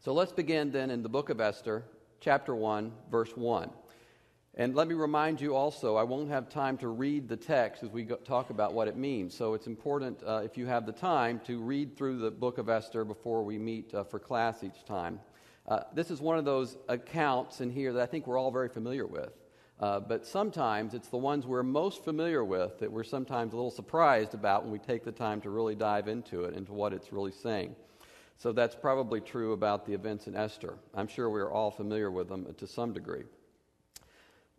So let's begin then in the book of Esther, chapter 1, verse 1. And let me remind you also, I won't have time to read the text as we talk about what it means. So it's important, if you have the time, to read through the book of Esther before we meet for class each time. This is one of those accounts in here that I think we're all very familiar with. But sometimes it's the ones we're most familiar with that we're sometimes a little surprised about when we take the time to really dive into it, into what it's really saying. So that's probably true about the events in Esther. I'm sure we're all familiar with them to some degree.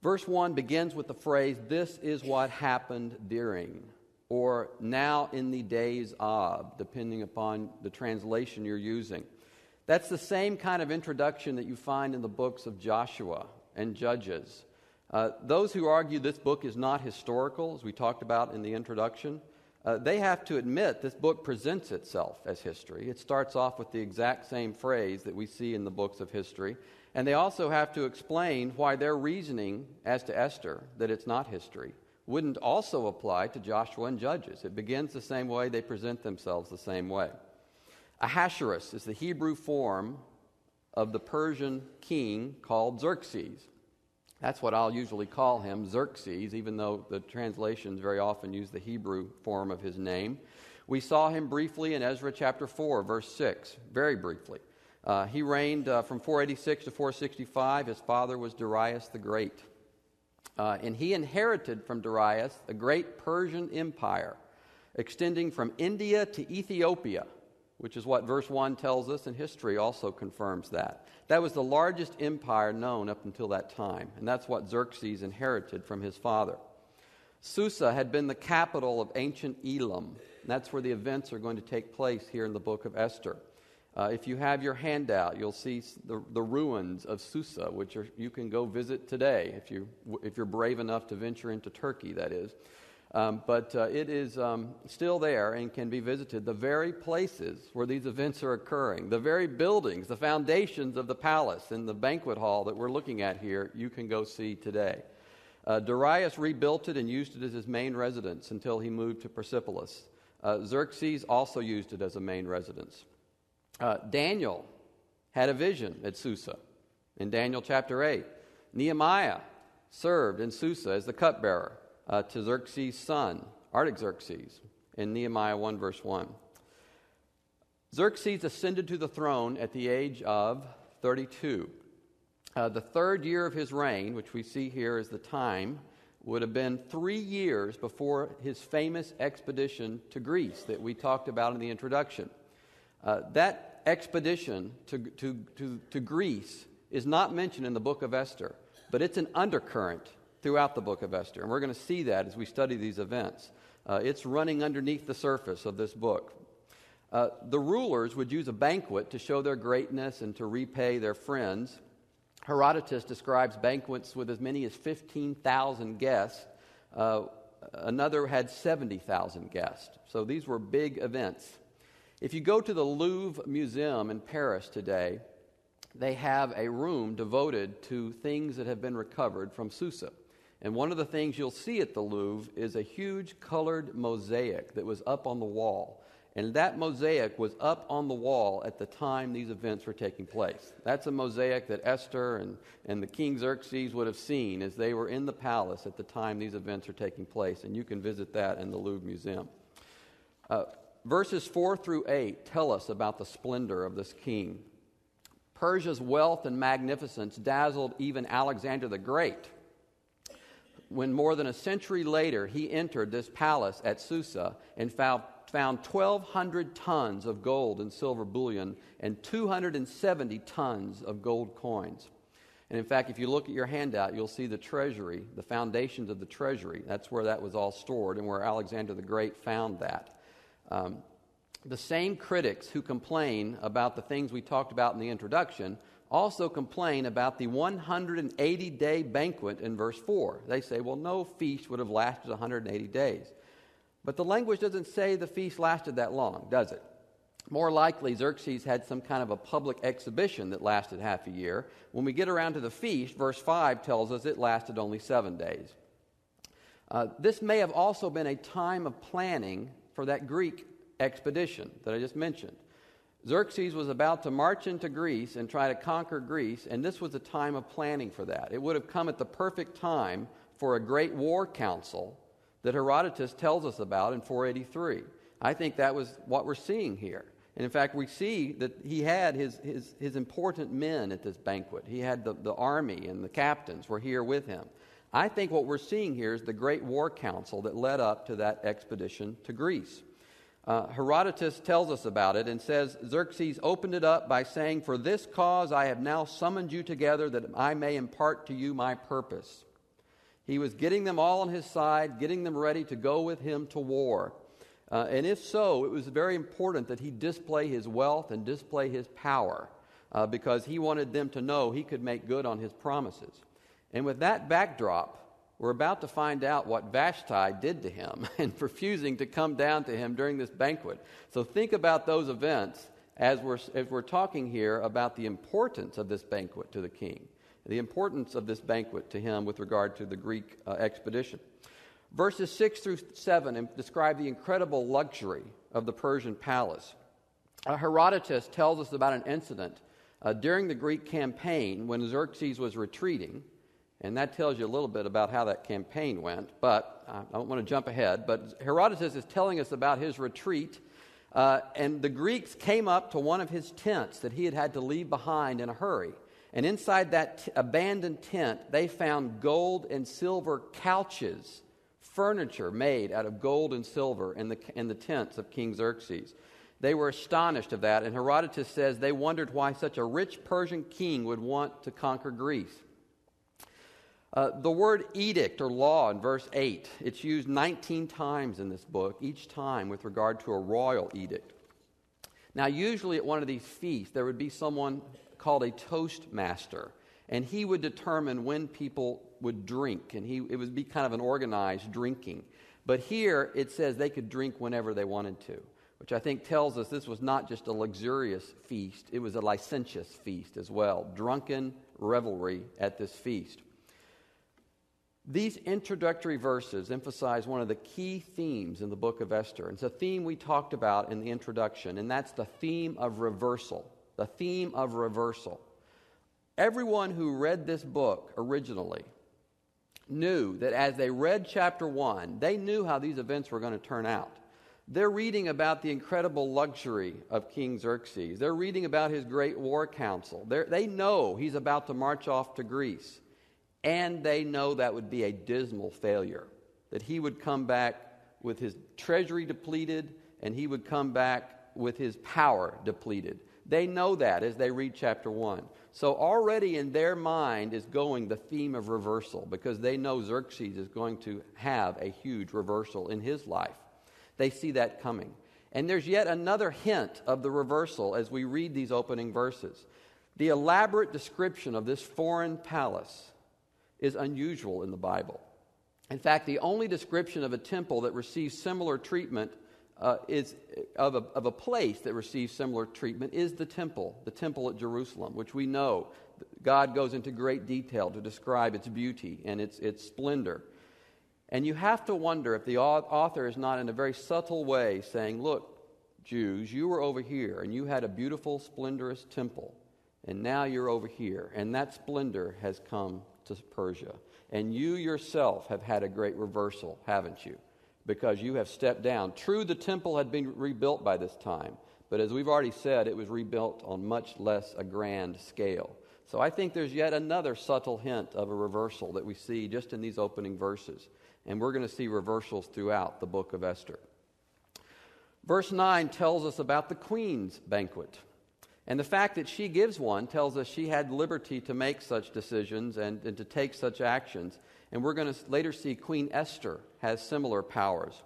Verse 1 begins with the phrase, "This is what happened during," or "now in the days of," depending upon the translation you're using. That's the same kind of introduction that you find in the books of Joshua and Judges. Those who argue this book is not historical, as we talked about in the introduction, they have to admit this book presents itself as history. It starts off with the exact same phrase that we see in the books of history. And they also have to explain why their reasoning as to Esther, that it's not history, wouldn't also apply to Joshua and Judges. It begins the same way, they present themselves the same way. Ahasuerus is the Hebrew form of the Persian king called Xerxes. That's what I'll usually call him, Xerxes, even though the translations very often use the Hebrew form of his name. We saw him briefly in Ezra chapter 4, verse 6, very briefly. He reigned from 486 to 465. His father was Darius the Great. And he inherited from Darius a great Persian empire, extending from India to Ethiopia, which is what verse 1 tells us, and history also confirms that. That was the largest empire known up until that time, and that's what Xerxes inherited from his father. Susa had been the capital of ancient Elam, and that's where the events are going to take place here in the book of Esther. If you have your handout, you'll see the ruins of Susa, which you can go visit today, if you're brave enough to venture into Turkey, that is. But it is still there and can be visited. The very places where these events are occurring, the very buildings, the foundations of the palace and the banquet hall that we're looking at here, you can go see today. Darius rebuilt it and used it as his main residence until he moved to Persepolis. Xerxes also used it as a main residence. Daniel had a vision at Susa in Daniel chapter 8. Nehemiah served in Susa as the cupbearer to Xerxes' son, Artaxerxes, in Nehemiah 1 verse 1. Xerxes ascended to the throne at the age of 32. The third year of his reign, which we see here as the time, would have been 3 years before his famous expedition to Greece that we talked about in the introduction. That expedition to Greece is not mentioned in the book of Esther, but it's an undercurrent throughout the book of Esther, and we're going to see that as we study these events. It's running underneath the surface of this book. The rulers would use a banquet to show their greatness and to repay their friends. Herodotus describes banquets with as many as 15,000 guests. Another had 70,000 guests. So these were big events. If you go to the Louvre Museum in Paris today, they have a room devoted to things that have been recovered from Susa. And one of the things you'll see at the Louvre is a huge colored mosaic that was up on the wall. And that mosaic was up on the wall at the time these events were taking place. That's a mosaic that Esther and the King Xerxes would have seen as they were in the palace at the time these events are taking place. And you can visit that in the Louvre Museum. Verses 4 through 8 tell us about the splendor of this king. Persia's wealth and magnificence dazzled even Alexander the Great. When more than a century later he entered this palace at Susa and found 1,200 tons of gold and silver bullion and 270 tons of gold coins. And in fact, if you look at your handout, you'll see the treasury, the foundations of the treasury. That's where that was all stored and where Alexander the Great found that. The same critics who complain about the things we talked about in the introduction also complain about the 180-day banquet in verse 4. They say, well, no feast would have lasted 180 days. But the language doesn't say the feast lasted that long, does it? More likely, Xerxes had some kind of a public exhibition that lasted half a year. When we get around to the feast, verse 5 tells us it lasted only 7 days. This may have also been a time of planning for that Greek expedition that I just mentioned. Xerxes was about to march into Greece and try to conquer Greece, and this was a time of planning for that. It would have come at the perfect time for a great war council that Herodotus tells us about in 483. I think that was what we're seeing here. And in fact, we see that he had his important men at this banquet. He had the army, and the captains were here with him. I think what we're seeing here is the great war council that led up to that expedition to Greece. Herodotus tells us about it and says, Xerxes opened it up by saying, "For this cause I have now summoned you together, that I may impart to you my purpose." He was getting them all on his side, getting them ready to go with him to war. And if so, it was very important that he display his wealth and display his power, because he wanted them to know he could make good on his promises. And with that backdrop, we're about to find out what Vashti did to him in refusing to come down to him during this banquet. So think about those events as we're talking here about the importance of this banquet to the king, the importance of this banquet to him with regard to the Greek expedition. Verses 6 through 7 describe the incredible luxury of the Persian palace. Herodotus tells us about an incident during the Greek campaign when Xerxes was retreating. And that tells you a little bit about how that campaign went, but I don't want to jump ahead. But Herodotus is telling us about his retreat, and the Greeks came up to one of his tents that he had to leave behind in a hurry. And inside that abandoned tent, they found gold and silver couches, furniture made out of gold and silver in the tents of King Xerxes. They were astonished of that, and Herodotus says they wondered why such a rich Persian king would want to conquer Greece. The word edict or law in verse 8, it's used 19 times in this book, each time with regard to a royal edict. Now, usually at one of these feasts, there would be someone called a toastmaster, and he would determine when people would drink, and it would be kind of an organized drinking. But here it says they could drink whenever they wanted to, which I think tells us this was not just a luxurious feast, it was a licentious feast as well, drunken revelry at this feast. These introductory verses emphasize one of the key themes in the book of Esther. It's a theme we talked about in the introduction, and that's the theme of reversal. The theme of reversal. Everyone who read this book originally knew that as they read chapter 1, they knew how these events were going to turn out. They're reading about the incredible luxury of King Xerxes. They're reading about his great war council. They know he's about to march off to Greece. And they know that would be a dismal failure, that he would come back with his treasury depleted, and he would come back with his power depleted. They know that as they read chapter 1. So already in their mind is going the theme of reversal, because they know Xerxes is going to have a huge reversal in his life. They see that coming. And there's yet another hint of the reversal as we read these opening verses. The elaborate description of this foreign palace is unusual in the Bible. In fact, the only description of a temple that receives similar treatment is of a place that receives similar treatment is the temple at Jerusalem, which we know God goes into great detail to describe its beauty and its splendor. And you have to wonder if the author is not in a very subtle way saying, look, Jews, you were over here and you had a beautiful, splendorous temple, and now you're over here, and that splendor has come to Persia. And you yourself have had a great reversal, haven't you? Because you have stepped down. True, the temple had been rebuilt by this time, but as we've already said, it was rebuilt on much less a grand scale. So I think there's yet another subtle hint of a reversal that we see just in these opening verses. And we're going to see reversals throughout the book of Esther. Verse 9 tells us about the queen's banquet. And the fact that she gives one tells us she had liberty to make such decisions and to take such actions. And we're going to later see Queen Esther has similar powers.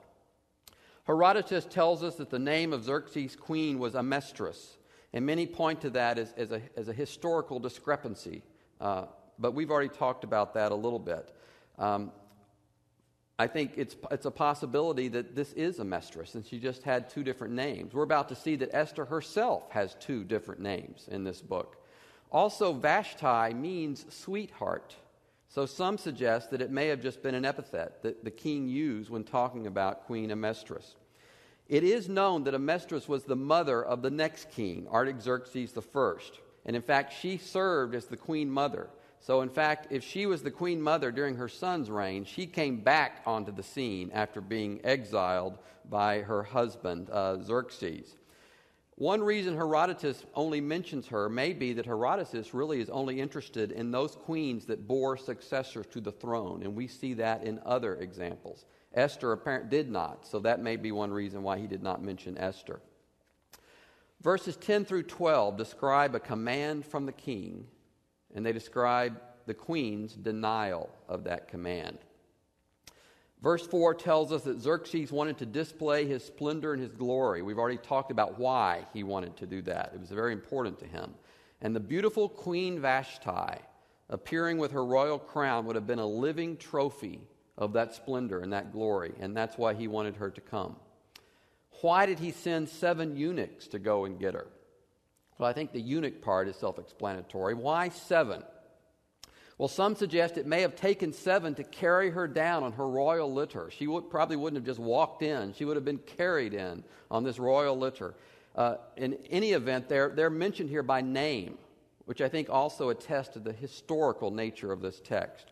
Herodotus tells us that the name of Xerxes' queen was Amestris. And many point to that as a historical discrepancy. But we've already talked about that a little bit. I think it's a possibility that this is Amestris, and she just had two different names. We're about to see that Esther herself has two different names in this book. Also, Vashti means sweetheart. So some suggest that it may have just been an epithet that the king used when talking about Queen Amestris. It is known that Amestris was the mother of the next king, Artaxerxes I. And in fact, she served as the queen mother. So in fact, if she was the queen mother during her son's reign, she came back onto the scene after being exiled by her husband, Xerxes. One reason Herodotus only mentions her may be that Herodotus really is only interested in those queens that bore successors to the throne, and we see that in other examples. Esther apparently did not, so that may be one reason why he did not mention Esther. Verses 10 through 12 describe a command from the king, and they describe the queen's denial of that command. Verse 4 tells us that Xerxes wanted to display his splendor and his glory. We've already talked about why he wanted to do that. It was very important to him. And the beautiful Queen Vashti, appearing with her royal crown, would have been a living trophy of that splendor and that glory, and that's why he wanted her to come. Why did he send 7 eunuchs to go and get her? Well, I think the eunuch part is self-explanatory. Why 7? Well, some suggest it may have taken 7 to carry her down on her royal litter. She probably wouldn't have just walked in. She would have been carried in on this royal litter. In any event, they're mentioned here by name, which I think also attests to the historical nature of this text.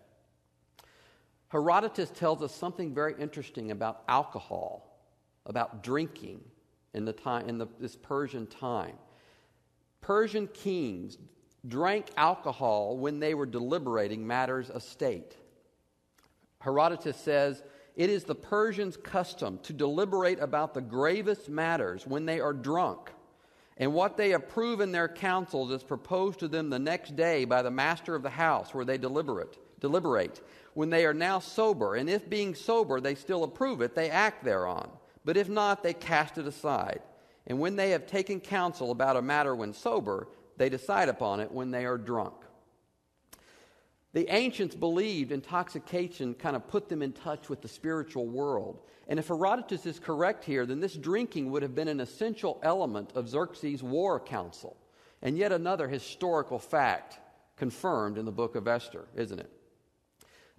Herodotus tells us something very interesting about alcohol, about drinking in this Persian time. Persian kings drank alcohol when they were deliberating matters of state. Herodotus says, "It is the Persians' custom to deliberate about the gravest matters when they are drunk, and what they approve in their councils is proposed to them the next day by the master of the house where they deliberate. When they are now sober, and if being sober they still approve it, they act thereon. But if not, they cast it aside. And when they have taken counsel about a matter when sober, they decide upon it when they are drunk." The ancients believed intoxication kind of put them in touch with the spiritual world. And if Herodotus is correct here, then this drinking would have been an essential element of Xerxes' war council. And yet another historical fact confirmed in the book of Esther, isn't it?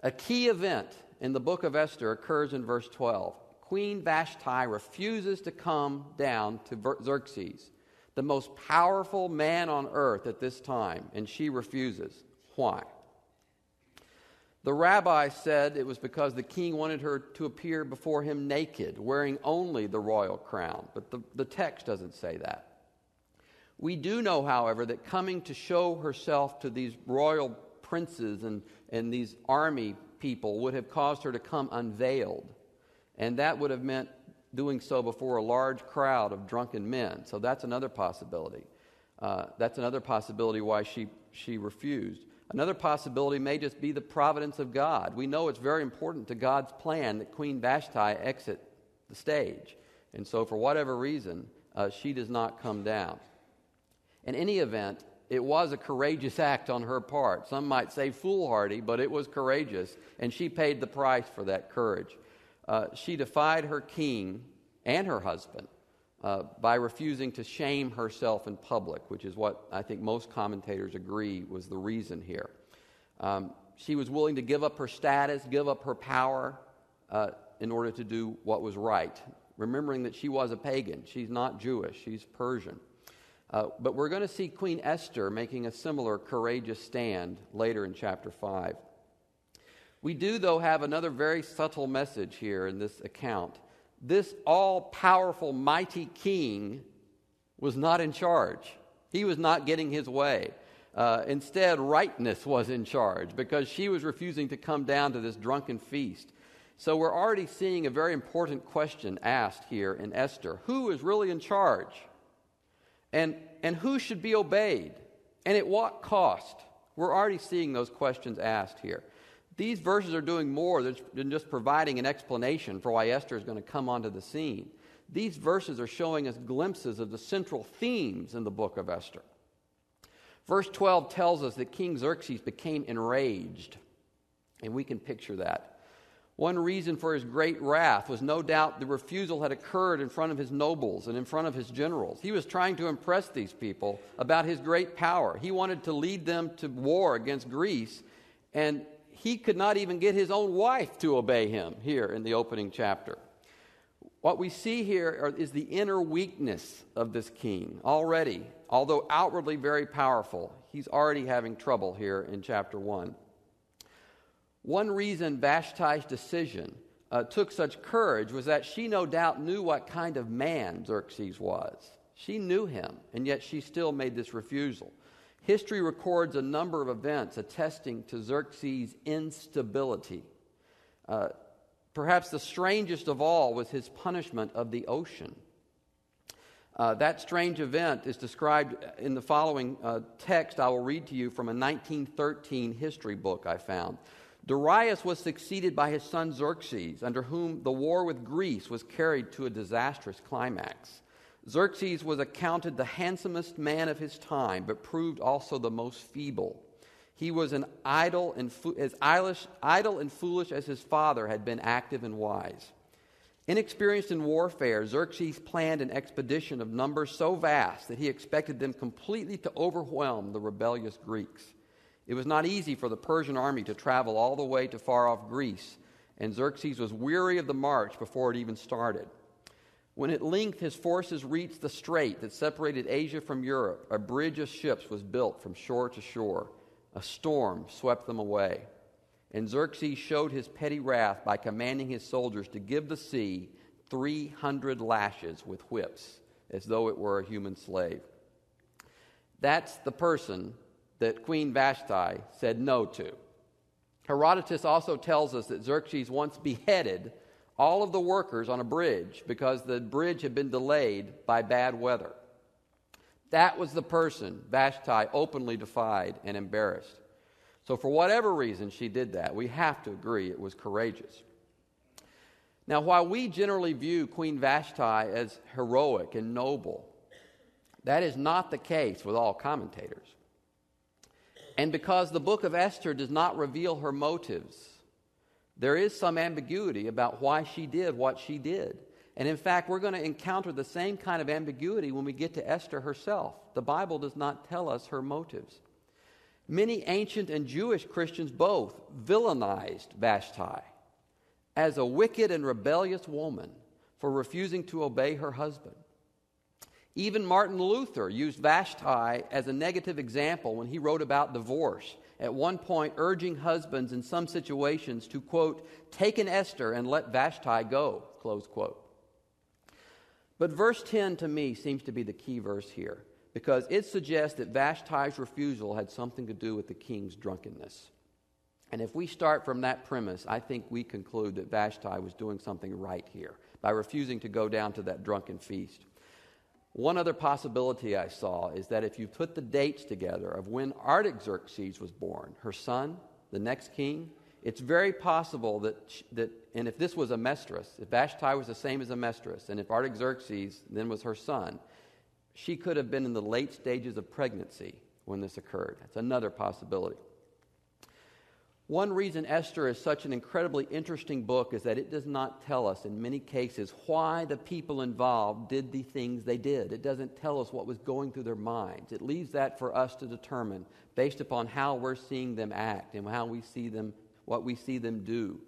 A key event in the book of Esther occurs in verse 12. Queen Vashti refuses to come down to Xerxes, the most powerful man on earth at this time, and she refuses. Why? The rabbi said it was because the king wanted her to appear before him naked, wearing only the royal crown, but the text doesn't say that. We do know, however, that coming to show herself to these royal princes and these army people would have caused her to come unveiled, and that would have meant doing so before a large crowd of drunken men. So that's another possibility. That's another possibility why she refused. Another possibility may just be the providence of God. We know it's very important to God's plan that Queen Vashti exit the stage. And so for whatever reason, she does not come down. In any event, it was a courageous act on her part. Some might say foolhardy, but it was courageous, and she paid the price for that courage. She defied her king and her husband by refusing to shame herself in public, which is what I think most commentators agree was the reason here. She was willing to give up her status, give up her power in order to do what was right, remembering that she was a pagan. She's not Jewish, she's Persian. But we're going to see Queen Esther making a similar courageous stand later in chapter 5. We do, though, have another very subtle message here in this account. This all-powerful, mighty king was not in charge. He was not getting his way. Instead, rightness was in charge because she was refusing to come down to this drunken feast. So we're already seeing a very important question asked here in Esther. Who is really in charge? And who should be obeyed? And at what cost? We're already seeing those questions asked here. These verses are doing more than just providing an explanation for why Esther is going to come onto the scene. These verses are showing us glimpses of the central themes in the book of Esther. Verse 12 tells us that King Xerxes became enraged, and we can picture that. One reason for his great wrath was no doubt the refusal had occurred in front of his nobles and in front of his generals. He was trying to impress these people about his great power. He wanted to lead them to war against Greece, and he could not even get his own wife to obey him here in the opening chapter. What we see here is the inner weakness of this king already. Although outwardly very powerful, he's already having trouble here in chapter 1. One reason Vashti's decision took such courage was that she no doubt knew what kind of man Xerxes was. She knew him, and yet she still made this refusal. History records a number of events attesting to Xerxes' instability. Perhaps the strangest of all was his punishment of the ocean. That strange event is described in the following text I will read to you from a 1913 history book I found. Darius was succeeded by his son Xerxes, under whom the war with Greece was carried to a disastrous climax. Xerxes was accounted the handsomest man of his time, but proved also the most feeble. He was as idle and foolish as his father had been active and wise. Inexperienced in warfare, Xerxes planned an expedition of numbers so vast that he expected them completely to overwhelm the rebellious Greeks. It was not easy for the Persian army to travel all the way to far-off Greece, and Xerxes was weary of the march before it even started. When at length his forces reached the strait that separated Asia from Europe, a bridge of ships was built from shore to shore. A storm swept them away, and Xerxes showed his petty wrath by commanding his soldiers to give the sea 300 lashes with whips, as though it were a human slave. That's the person that Queen Vashti said no to. Herodotus also tells us that Xerxes once beheaded all of the workers on a bridge because the bridge had been delayed by bad weather. That was the person Vashti openly defied and embarrassed. So for whatever reason she did that, we have to agree it was courageous. Now, while we generally view Queen Vashti as heroic and noble, that is not the case with all commentators. And because the book of Esther does not reveal her motives, there is some ambiguity about why she did what she did. And in fact, we're going to encounter the same kind of ambiguity when we get to Esther herself. The Bible does not tell us her motives. Many ancient and Jewish Christians both villainized Vashti as a wicked and rebellious woman for refusing to obey her husband. Even Martin Luther used Vashti as a negative example when he wrote about divorce, at one point urging husbands in some situations to, quote, take an Esther and let Vashti go, close quote. But verse 10 to me seems to be the key verse here, because it suggests that Vashti's refusal had something to do with the king's drunkenness. And if we start from that premise, I think we conclude that Vashti was doing something right here by refusing to go down to that drunken feast. One other possibility I saw is that if you put the dates together of when Artaxerxes was born, her son, the next king, it's very possible that and if this was Amestris, if Vashti was the same as Amestris, and if Artaxerxes then was her son, she could have been in the late stages of pregnancy when this occurred. That's another possibility. One reason Esther is such an incredibly interesting book is that it does not tell us, in many cases, why the people involved did the things they did. It doesn't tell us what was going through their minds. It leaves that for us to determine based upon how we're seeing them act and how we see them, what we see them do.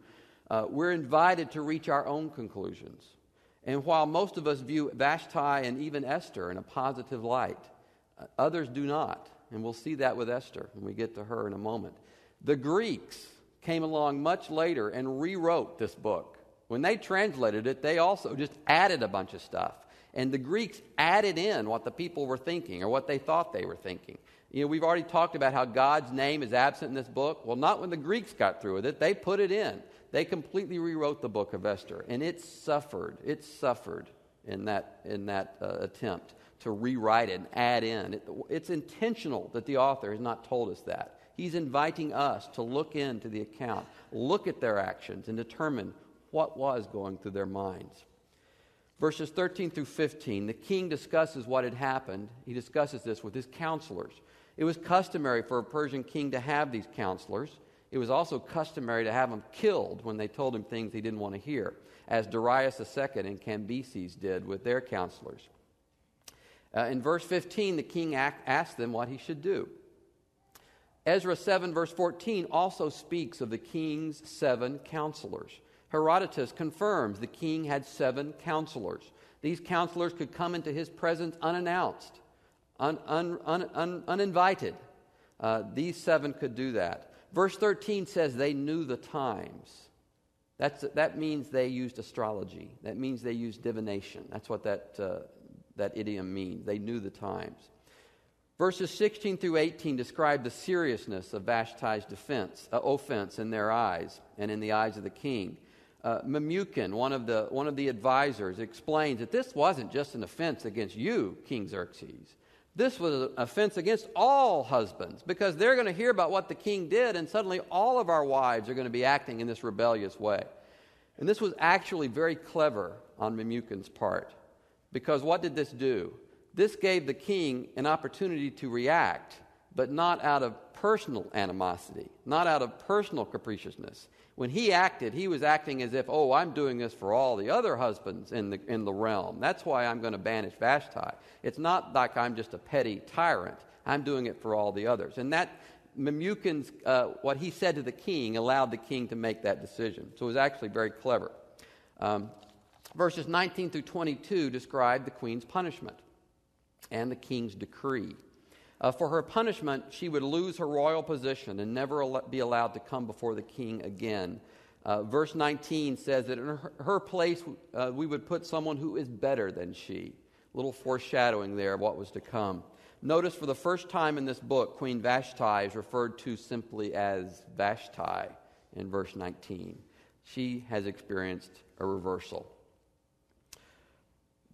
We're invited to reach our own conclusions. And while most of us view Vashti and even Esther in a positive light, others do not. And we'll see that with Esther when we get to her in a moment. The Greeks came along much later and rewrote this book. When they translated it, they also just added a bunch of stuff. And the Greeks added in what the people were thinking or what they thought they were thinking. You know, we've already talked about how God's name is absent in this book. Well, not when the Greeks got through with it. They put it in. They completely rewrote the book of Esther. And it suffered in that attempt to rewrite it and add in. It's intentional that the author has not told us that. He's inviting us to look into the account, look at their actions, and determine what was going through their minds. Verses 13 through 15, the king discusses what had happened. He discusses this with his counselors. It was customary for a Persian king to have these counselors. It was also customary to have them killed when they told him things he didn't want to hear, as Darius II and Cambyses did with their counselors. In verse 15, the king asked them what he should do. Ezra 7, verse 14, also speaks of the king's 7 counselors. Herodotus confirms the king had 7 counselors. These counselors could come into his presence unannounced, uninvited. These 7 could do that. Verse 13 says they knew the times. That means they used astrology. That means they used divination. That's what that idiom means. They knew the times. Verses 16 through 18 describe the seriousness of Vashti's offense in their eyes and in the eyes of the king. Memucan, one of the advisors, explains that this wasn't just an offense against you, King Xerxes. This was an offense against all husbands, because they're going to hear about what the king did, and suddenly all of our wives are going to be acting in this rebellious way. And this was actually very clever on Memucan's part, because what did this do? This gave the king an opportunity to react, but not out of personal animosity, not out of personal capriciousness. When he acted, he was acting as if, I'm doing this for all the other husbands in the realm. That's why I'm going to banish Vashti. It's not like I'm just a petty tyrant. I'm doing it for all the others. And that Memucan's, what he said to the king, allowed the king to make that decision. So it was actually very clever. Verses 19 through 22 describe the queen's punishment and the king's decree. For her punishment, she would lose her royal position and never be allowed to come before the king again. Verse 19 says that in her place we would put someone who is better than she. A little foreshadowing there of what was to come. Notice for the first time in this book, Queen Vashti is referred to simply as Vashti in verse 19. She has experienced a reversal.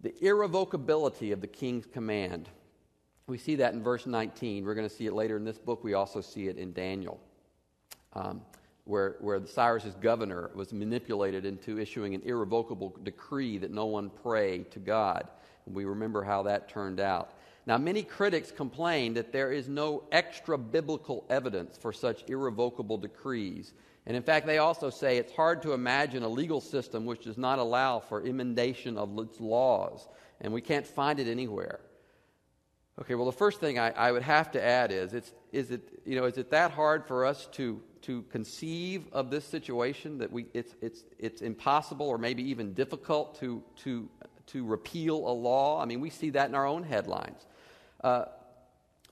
The irrevocability of the king's command. We see that in verse 19. We're going to see it later in this book. We also see it in Daniel, where Cyrus's governor was manipulated into issuing an irrevocable decree that no one pray to God. And we remember how that turned out. Now, many critics complain that there is no extra-biblical evidence for such irrevocable decrees. And in fact, they also say it's hard to imagine a legal system which does not allow for emendation of its laws, and we can't find it anywhere. Okay, well, the first thing I would have to add is it that hard for us to conceive of this situation that it's impossible or maybe even difficult to repeal a law? I mean, we see that in our own headlines.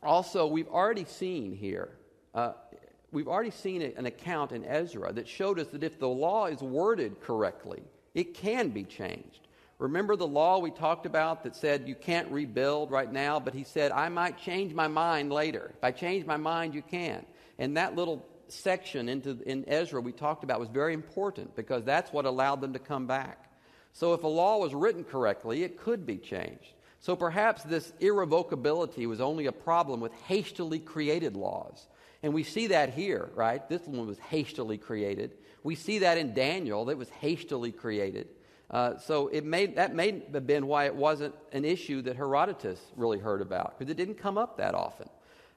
Also, we've already seen here, an account in Ezra that showed us that if the law is worded correctly, it can be changed. Remember the law we talked about that said you can't rebuild right now, but he said, I might change my mind later. If I change my mind, you can. And that little section in Ezra we talked about was very important because that's what allowed them to come back. So if a law was written correctly, it could be changed. So perhaps this irrevocability was only a problem with hastily created laws. And we see that here, right? This one was hastily created. We see that in Daniel that was hastily created. So that may have been why it wasn't an issue that Herodotus really heard about, because it didn't come up that often.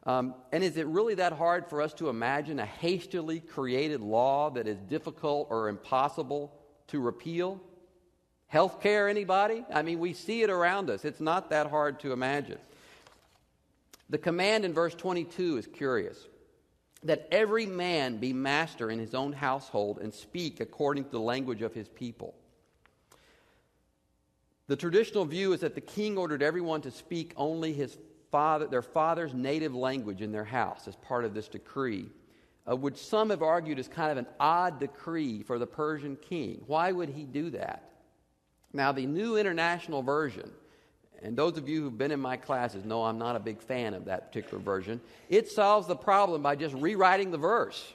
And is it really that hard for us to imagine a hastily created law that is difficult or impossible to repeal? Healthcare, anybody? I mean, we see it around us. It's not that hard to imagine. The command in verse 22 is curious. That every man be master in his own household and speak according to the language of his people. The traditional view is that the king ordered everyone to speak only their father's native language in their house as part of this decree, which some have argued is kind of an odd decree for the Persian king. Why would he do that? Now, the New International Version, and those of you who've been in my classes know I'm not a big fan of that particular version, it solves the problem by just rewriting the verse.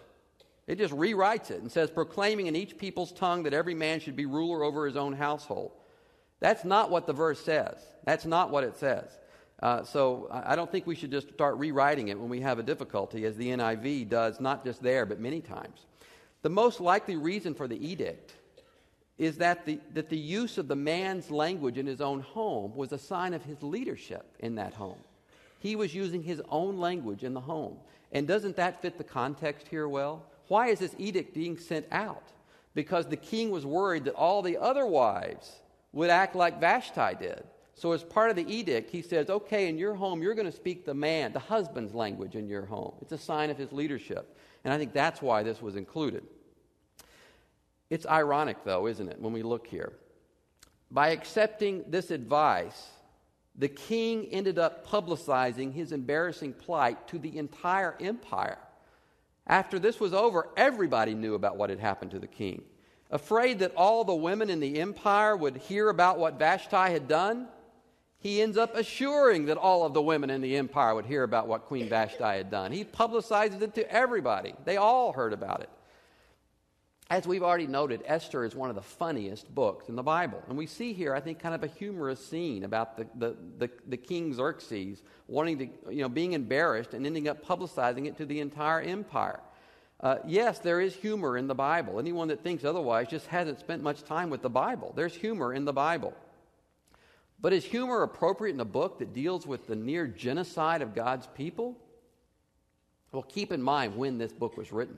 It just rewrites it and says, proclaiming in each people's tongue that every man should be ruler over his own household. That's not what the verse says. That's not what it says. So I don't think we should just start rewriting it when we have a difficulty, as the NIV does, not just there, but many times. The most likely reason for the edict is that the use of the man's language in his own home was a sign of his leadership in that home. He was using his own language in the home. And doesn't that fit the context here well? Why is this edict being sent out? Because the king was worried that all the other wives would act like Vashti did. So as part of the edict, he says, okay, in your home, you're going to speak the husband's language in your home. It's a sign of his leadership. And I think that's why this was included. It's ironic, though, isn't it, when we look here? By accepting this advice, the king ended up publicizing his embarrassing plight to the entire empire. After this was over, everybody knew about what had happened to the king. Afraid that all the women in the empire would hear about what Vashti had done, he ends up assuring that all of the women in the empire would hear about what Queen Vashti had done. He publicizes it to everybody. They all heard about it. As we've already noted, Esther is one of the funniest books in the Bible. And we see here, I think, kind of a humorous scene about the king Xerxes wanting to, being embarrassed and ending up publicizing it to the entire empire. Yes, there is humor in the Bible. Anyone that thinks otherwise just hasn't spent much time with the Bible. There's humor in the Bible. But is humor appropriate in a book that deals with the near genocide of God's people? Well, keep in mind when this book was written.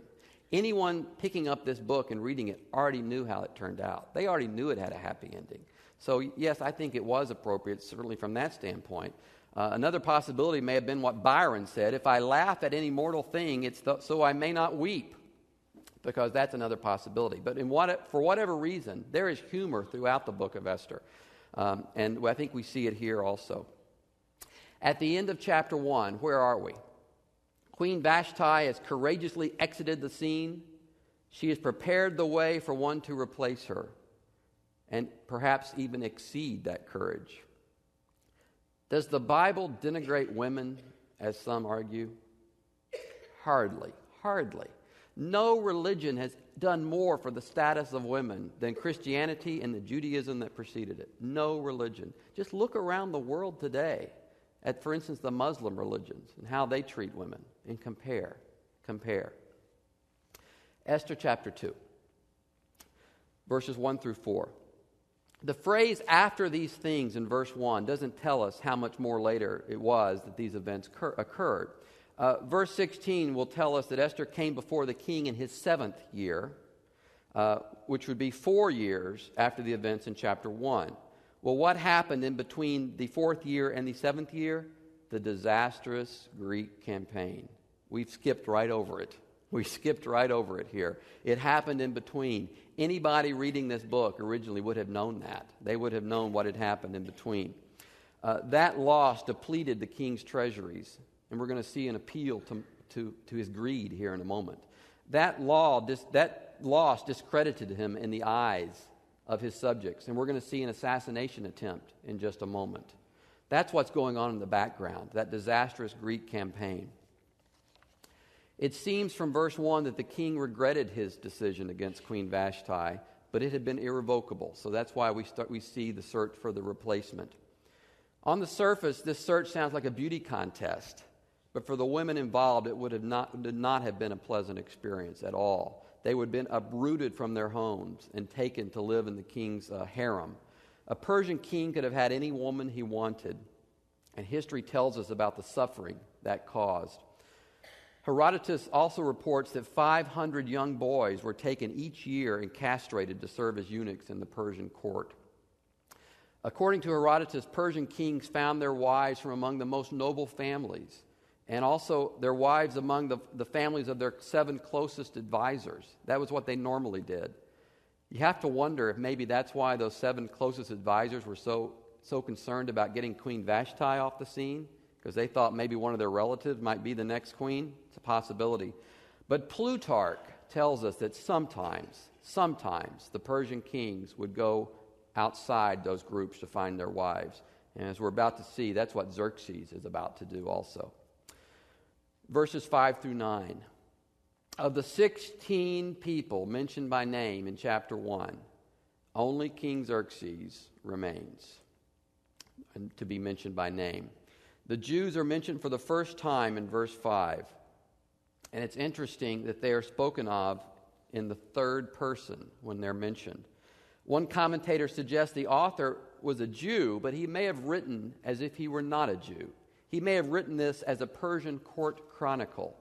Anyone picking up this book and reading it already knew how it turned out. They already knew it had a happy ending. So, yes, I think it was appropriate, certainly from that standpoint. Another possibility may have been what Byron said, if I laugh at any mortal thing, it's so I may not weep, because that's another possibility. But for whatever reason, there is humor throughout the book of Esther. And I think we see it here also. At the end of chapter 1, where are we? Queen Vashti has courageously exited the scene. She has prepared the way for one to replace her, and perhaps even exceed that courage. Does the Bible denigrate women, as some argue? Hardly. No religion has done more for the status of women than Christianity and the Judaism that preceded it. No religion. Just look around the world today at, for instance, the Muslim religions and how they treat women, and compare. Esther chapter 2, verses 1 through 4. The phrase "after these things" in verse 1 doesn't tell us how much more later it was that these events occurred. Verse 16 will tell us that Esther came before the king in his 7th year, which would be 4 years after the events in chapter 1. Well, what happened in between the 4th year and the 7th year? The disastrous Greek campaign. We've skipped right over it. We skipped right over it here. It happened in between. Anybody reading this book originally would have known that. They would have known what had happened in between. That loss depleted the king's treasuries, and we're going to see an appeal to his greed here in a moment. That loss discredited him in the eyes of his subjects, and we're going to see an assassination attempt in just a moment. That's what's going on in the background, that disastrous Greek campaign. It seems from verse 1 that the king regretted his decision against Queen Vashti, but it had been irrevocable. So that's why we see the search for the replacement. On the surface, this search sounds like a beauty contest, but for the women involved, it would not have been a pleasant experience at all. They would have been uprooted from their homes and taken to live in the king's harem. A Persian king could have had any woman he wanted, and history tells us about the suffering that caused. Herodotus also reports that 500 young boys were taken each year and castrated to serve as eunuchs in the Persian court. According to Herodotus, Persian kings found their wives from among the most noble families, and also their wives among the families of their 7 closest advisors. That was what they normally did. You have to wonder if maybe that's why those 7 closest advisors were so concerned about getting Queen Vashti off the scene, because they thought maybe one of their relatives might be the next queen. It's a possibility. But Plutarch tells us that sometimes the Persian kings would go outside those groups to find their wives. And as we're about to see, that's what Xerxes is about to do also. Verses 5 through 9. Of the 16 people mentioned by name in chapter 1, only King Xerxes remains to be mentioned by name. The Jews are mentioned for the first time in verse 5. And it's interesting that they are spoken of in the third person when they're mentioned. One commentator suggests the author was a Jew, but he may have written as if he were not a Jew. He may have written this as a Persian court chronicle,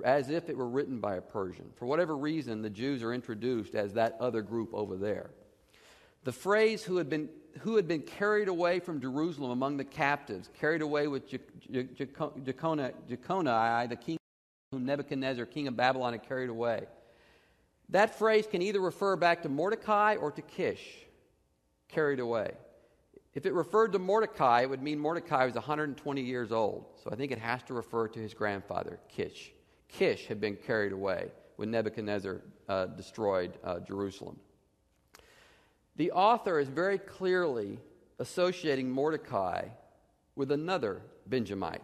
as if it were written by a Persian. For whatever reason, the Jews are introduced as that other group over there. The phrase who had been carried away from Jerusalem among the captives, carried away with Jeconiah, the king whom Nebuchadnezzar, king of Babylon, had carried away. That phrase can either refer back to Mordecai or to Kish, carried away. If it referred to Mordecai, it would mean Mordecai was 120 years old. So I think it has to refer to his grandfather, Kish. Kish had been carried away when Nebuchadnezzar destroyed Jerusalem. The author is very clearly associating Mordecai with another Benjamite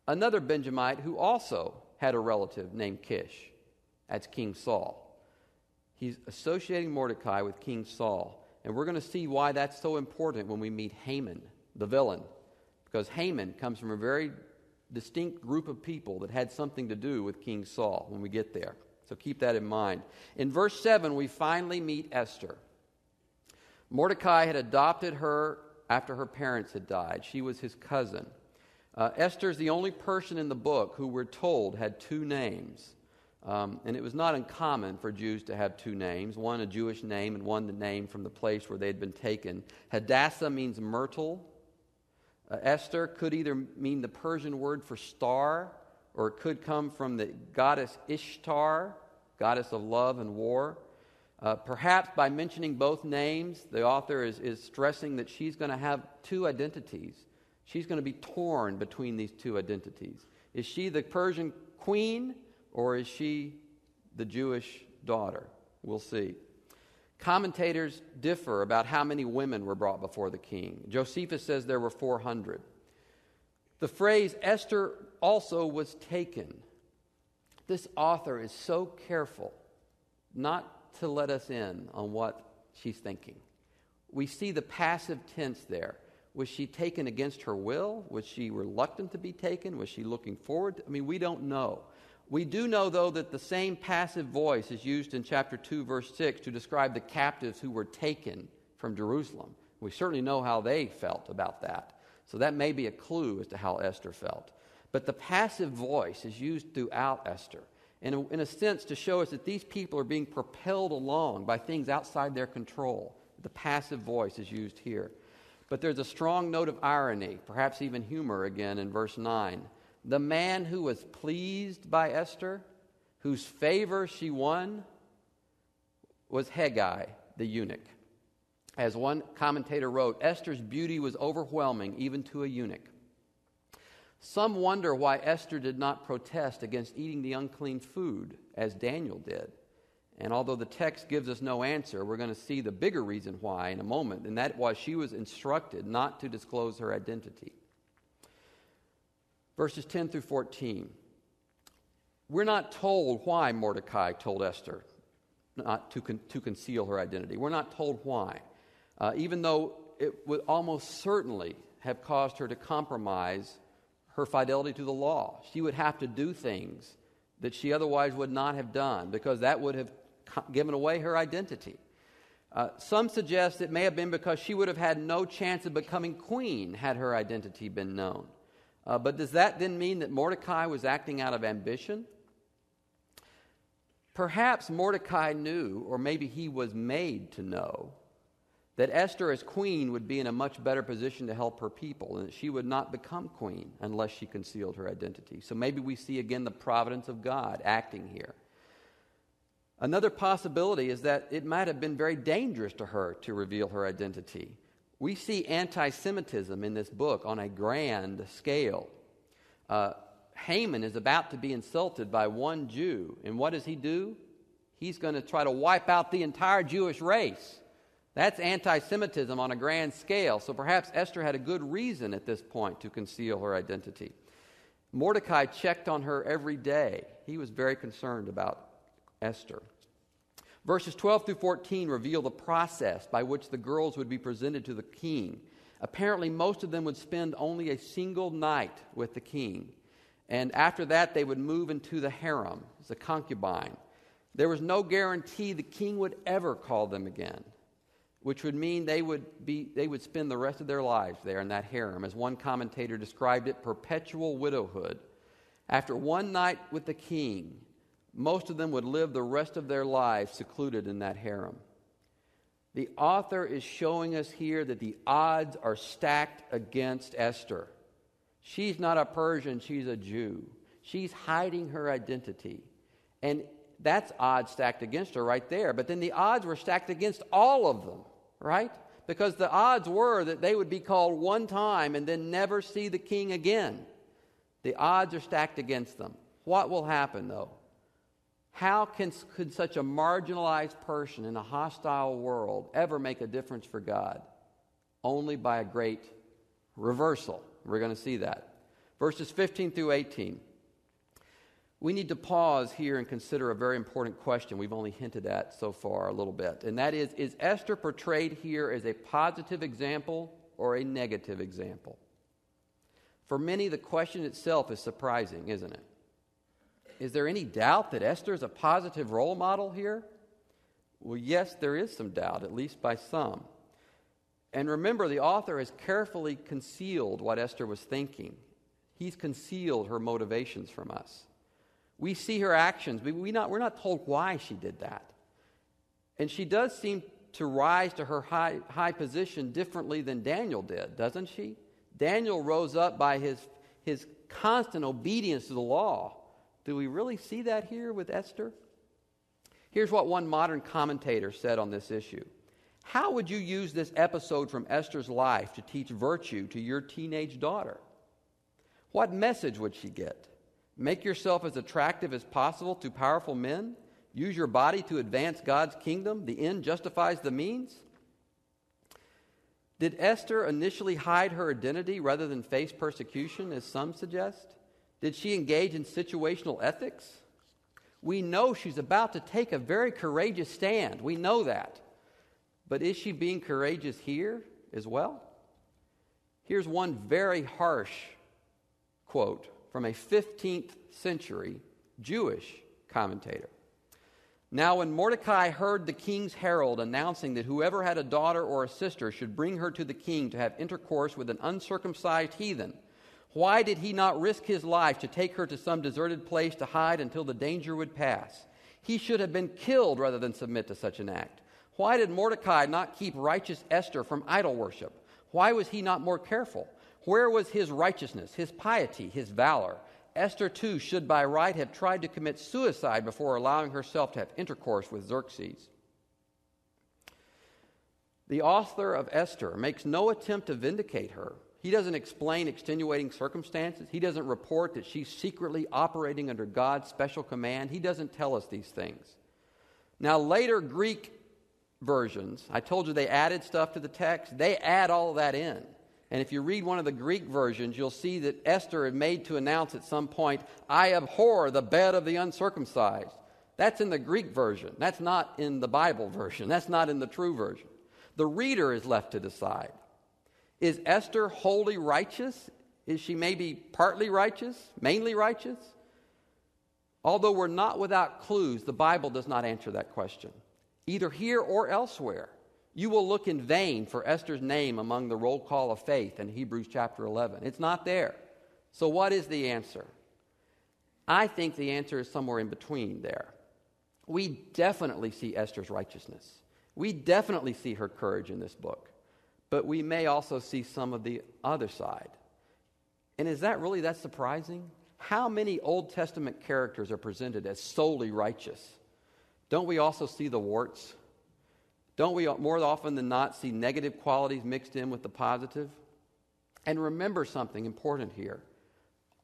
who also had a relative named Kish. That's King Saul. He's associating Mordecai with King Saul. And we're going to see why that's so important when we meet Haman, the villain. Because Haman comes from a very distinct group of people that had something to do with King Saul when we get there. So keep that in mind. In verse 7, we finally meet Esther. Mordecai had adopted her after her parents had died. She was his cousin. Esther is the only person in the book who we're told had two names. And it was not uncommon for Jews to have two names, one a Jewish name and one the name from the place where they'd been taken. Hadassah means myrtle. Esther could either mean the Persian word for star, or it could come from the goddess Ishtar, goddess of love and war. Perhaps by mentioning both names, the author is stressing that she's going to have two identities. She's going to be torn between these two identities. Is she the Persian queen, or is she the Jewish daughter? We'll see. Commentators differ about how many women were brought before the king. Josephus says there were 400. The phrase Esther also was taken. This author is so careful not to let us in on what she's thinking. We see the passive tense there. Was she taken against her will? Was she reluctant to be taken? Was she looking forward? We don't know. We do know, though, that the same passive voice is used in chapter 2, verse 6 to describe the captives who were taken from Jerusalem. We certainly know how they felt about that. So that may be a clue as to how Esther felt. But the passive voice is used throughout Esther, in a sense to show us that these people are being propelled along by things outside their control. The passive voice is used here. But there's a strong note of irony, perhaps even humor again in verse 9. The man who was pleased by Esther, whose favor she won, was Haggai, the eunuch. As one commentator wrote, Esther's beauty was overwhelming even to a eunuch. Some wonder why Esther did not protest against eating the unclean food, as Daniel did. And although the text gives us no answer, we're going to see the bigger reason why in a moment, and that was she was instructed not to disclose her identity. Verses 10 through 14. We're not told why Mordecai told Esther not to conceal her identity. We're not told why, even though it would almost certainly have caused her to compromise her fidelity to the law. She would have to do things that she otherwise would not have done because that would have given away her identity. Some suggest it may have been because she would have had no chance of becoming queen had her identity been known. But does that then mean that Mordecai was acting out of ambition? Perhaps Mordecai knew, or maybe he was made to know, that Esther as queen would be in a much better position to help her people, and that she would not become queen unless she concealed her identity. So maybe we see again the providence of God acting here. Another possibility is that it might have been very dangerous to her to reveal her identity. We see anti-Semitism in this book on a grand scale. Haman is about to be insulted by one Jew. And what does he do? He's going to try to wipe out the entire Jewish race. That's anti-Semitism on a grand scale. So perhaps Esther had a good reason at this point to conceal her identity. Mordecai checked on her every day. He was very concerned about Esther. Verses 12 through 14 reveal the process by which the girls would be presented to the king. Apparently, most of them would spend only a single night with the king. And after that, they would move into the harem, as a concubine. There was no guarantee the king would ever call them again, which would mean they would spend the rest of their lives there in that harem. As one commentator described it, perpetual widowhood. After one night with the king, most of them would live the rest of their lives secluded in that harem. The author is showing us here that the odds are stacked against Esther. She's not a Persian, she's a Jew. She's hiding her identity. And That's odds stacked against her right there. But then the odds were stacked against all of them, right? Because the odds were that they would be called one time and then never see the king again. The odds are stacked against them. What will happen, though? How could such a marginalized person in a hostile world ever make a difference for God? Only by a great reversal. We're going to see that. Verses 15 through 18. We need to pause here and consider a very important question we've only hinted at so far a little bit. And that is Esther portrayed here as a positive example or a negative example? For many, the question itself is surprising, isn't it? Is there any doubt that Esther is a positive role model here? Well, yes, there is some doubt, at least by some. And remember, the author has carefully concealed what Esther was thinking. He's concealed her motivations from us. We see her actions, but we're not told why she did that. And she does seem to rise to her high position differently than Daniel did, doesn't she? Daniel rose up by his constant obedience to the law. Do we really see that here with Esther? Here's what one modern commentator said on this issue. How would you use this episode from Esther's life to teach virtue to your teenage daughter? What message would she get? Make yourself as attractive as possible to powerful men? Use your body to advance God's kingdom? The end justifies the means? Did Esther initially hide her identity rather than face persecution, as some suggest? Did she engage in situational ethics? We know she's about to take a very courageous stand. We know that. But is she being courageous here as well? Here's one very harsh quote from a 15th century Jewish commentator. Now, when Mordecai heard the king's herald announcing that whoever had a daughter or a sister should bring her to the king to have intercourse with an uncircumcised heathen, why did he not risk his life to take her to some deserted place to hide until the danger would pass? He should have been killed rather than submit to such an act. Why did Mordecai not keep righteous Esther from idol worship? Why was he not more careful? Where was his righteousness, his piety, his valor? Esther, too, should by right have tried to commit suicide before allowing herself to have intercourse with Xerxes. The author of Esther makes no attempt to vindicate her. He doesn't explain extenuating circumstances. He doesn't report that she's secretly operating under God's special command. He doesn't tell us these things. Now, later Greek versions, I told you they added stuff to the text. They add all of that in. And if you read one of the Greek versions, you'll see that Esther had made to announce at some point, I abhor the bed of the uncircumcised. That's in the Greek version. That's not in the Bible version. That's not in the true version. The reader is left to decide. Is Esther wholly righteous? Is she maybe partly righteous, mainly righteous? Although we're not without clues, the Bible does not answer that question, either here or elsewhere. You will look in vain for Esther's name among the roll call of faith in Hebrews chapter 11. It's not there. So what is the answer? I think the answer is somewhere in between there. We definitely see Esther's righteousness. We definitely see her courage in this book. But we may also see some of the other side. And is that really that surprising? How many Old Testament characters are presented as solely righteous? Don't we also see the warts? Don't we more often than not see negative qualities mixed in with the positive? And remember something important here.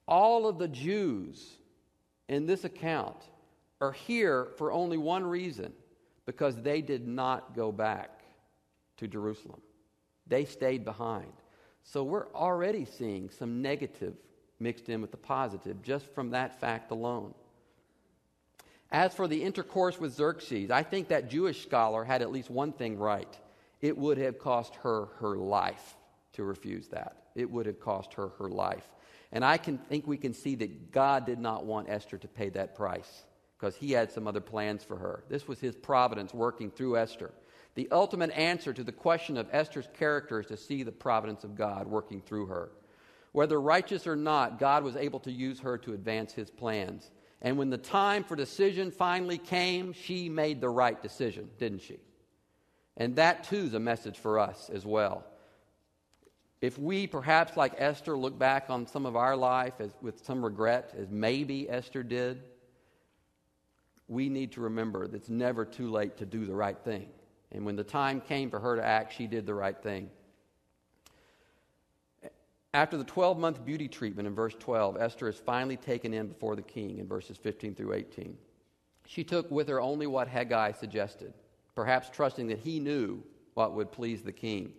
All of the Jews in this account are here for only one reason, because they did not go back to Jerusalem. They stayed behind. So we're already seeing some negative mixed in with the positive just from that fact alone. As for the intercourse with Xerxes, I think that Jewish scholar had at least one thing right. It would have cost her her life to refuse that. It would have cost her her life. And I think we can see that God did not want Esther to pay that price because he had some other plans for her. This was his providence working through Esther. The ultimate answer to the question of Esther's character is to see the providence of God working through her. Whether righteous or not, God was able to use her to advance his plans. And when the time for decision finally came, she made the right decision, didn't she? And that too is a message for us as well. If we, perhaps like Esther, look back on some of our life with some regret, as maybe Esther did, we need to remember that it's never too late to do the right thing. And when the time came for her to act, she did the right thing. After the 12-month beauty treatment in verse 12, Esther is finally taken in before the king in verses 15 through 18. She took with her only what Haggai suggested, perhaps trusting that he knew what would please the king.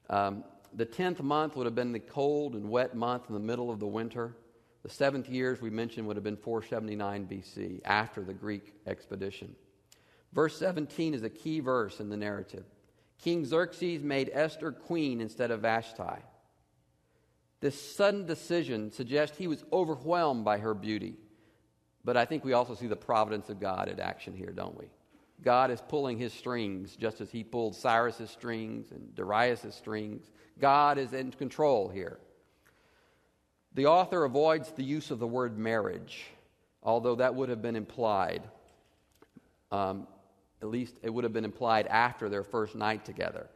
The 10th month would have been the cold and wet month in the middle of the winter. The 7th year, as we mentioned, would have been 479 BC, after the Greek expedition. Verse 17 is a key verse in the narrative. King Xerxes made Esther queen instead of Vashti. This sudden decision suggests he was overwhelmed by her beauty. But I think we also see the providence of God in action here, don't we? God is pulling his strings just as he pulled Cyrus's strings and Darius's strings. God is in control here. The author avoids the use of the word marriage, although that would have been implied. At least it would have been implied after their first night together.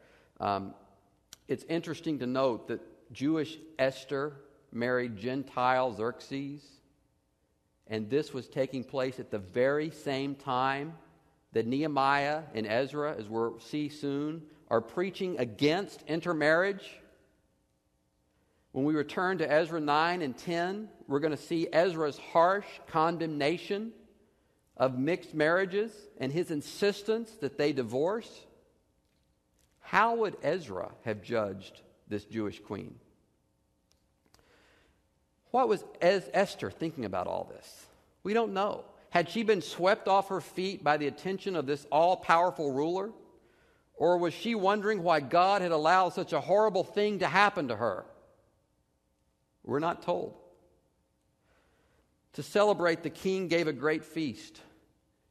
It's interesting to note that Jewish Esther married Gentile Xerxes, and this was taking place at the very same time that Nehemiah and Ezra, as we'll see soon, are preaching against intermarriage. When we return to Ezra 9 and 10, we're going to see Ezra's harsh condemnation of mixed marriages and his insistence that they divorce. How would Ezra have judged this Jewish queen? What was Esther thinking about all this? We don't know. Had she been swept off her feet by the attention of this all-powerful ruler? Or was she wondering why God had allowed such a horrible thing to happen to her? We're not told. To celebrate, the king gave a great feast,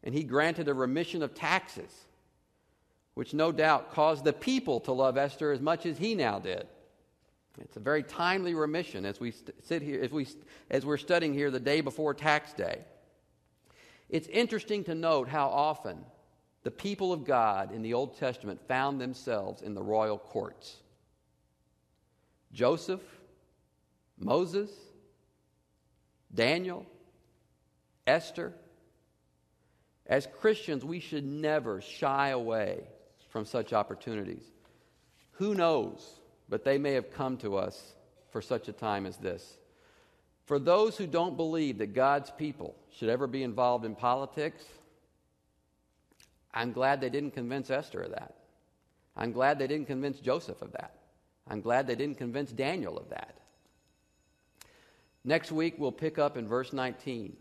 and he granted a remission of taxes, which no doubt caused the people to love Esther as much as he now did. It's a very timely remission as we sit here, as we're studying here the day before tax day. It's interesting to note how often the people of God in the Old Testament found themselves in the royal courts. Joseph, Moses, Daniel, Esther. As Christians, we should never shy away from such opportunities. Who knows, but they may have come to us for such a time as this. For those who don't believe that God's people should ever be involved in politics, I'm glad they didn't convince Esther of that. I'm glad they didn't convince Joseph of that. I'm glad they didn't convince Daniel of that. Next week, we'll pick up in verse 19.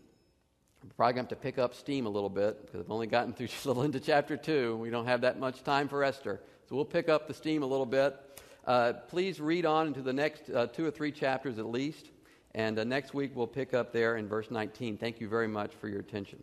We're probably going to have to pick up steam a little bit because I've only gotten through just a little into chapter 2. We don't have that much time for Esther. So we'll pick up the steam a little bit. Please read on into the next 2 or 3 chapters at least. And next week, we'll pick up there in verse 19. Thank you very much for your attention.